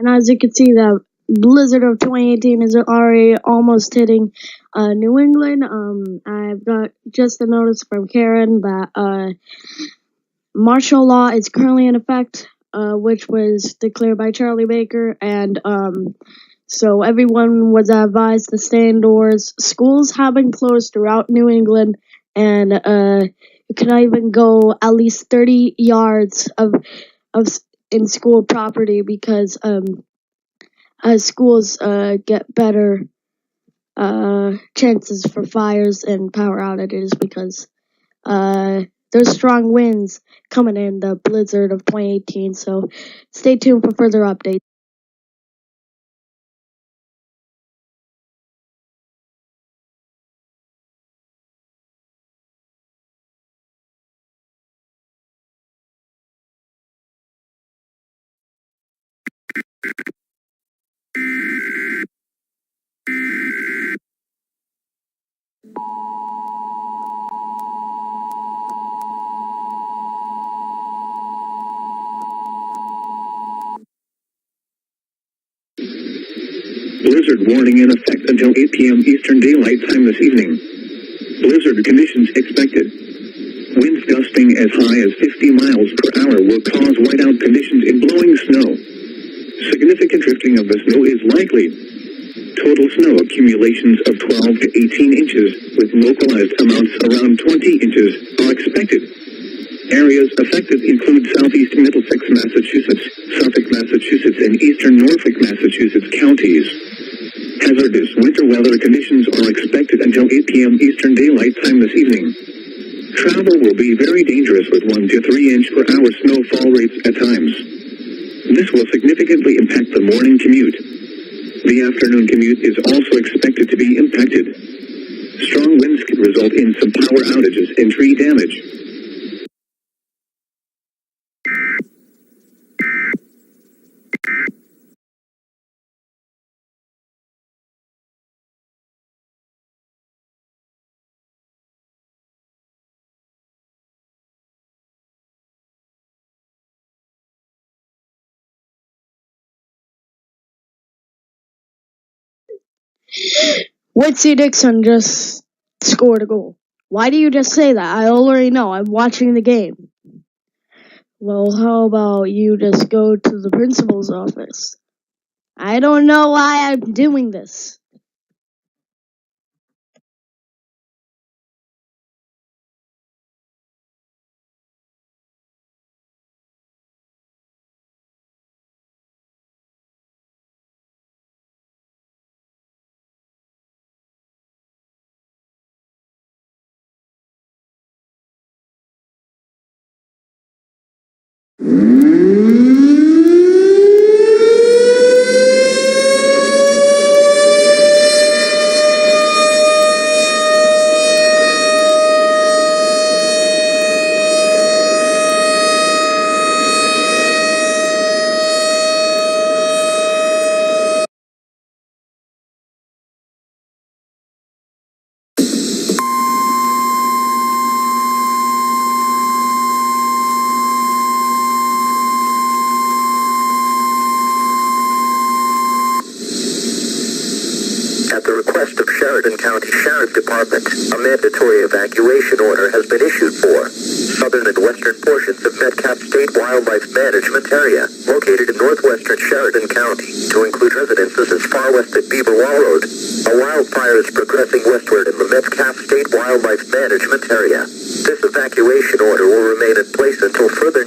And as you can see, the blizzard of 2018 is already almost hitting New England. I've got just a notice from Karen that martial law is currently in effect, which was declared by Charlie Baker, and so everyone was advised to stay indoors. Schools have been closed throughout New England, and you cannot even go at least 30 yards of in school property because schools get better chances for fires and power outages because there's strong winds coming in the blizzard of 2018. So stay tuned for further updates. Blizzard warning in effect until 8 p.m. Eastern Daylight Time this evening. Blizzard conditions expected. Winds gusting as high as 50 miles per hour will cause whiteout conditions in blowing snow. Significant drifting of the snow is likely. Total snow accumulations of 12 to 18 inches, with localized amounts around 20 inches, are expected. Areas affected include southeast Middlesex, Massachusetts, Suffolk, Massachusetts, and eastern Norfolk, Massachusetts counties. Hazardous winter weather conditions are expected until 8 p.m. Eastern Daylight Time this evening. Travel will be very dangerous with 1 to 3 inch per hour snowfall rates at times. This will significantly impact the morning commute. The afternoon commute is also expected to be impacted. Strong winds could result in some power outages and tree damage. Whitney Dixon just scored a goal. Why do you just say that? I already know. I'm watching the game. Well, how about you just go to the principal's office? I don't know why I'm doing this. At the request of Sheridan County Sheriff Department, a mandatory evacuation order has been issued for southern and western portions of Metcalf State Wildlife Management Area, located in northwestern Sheridan County, to include residences as far west as Beaver Wall Road. A wildfire is progressing westward in the Metcalf State Wildlife Management Area. This evacuation order will remain in place until further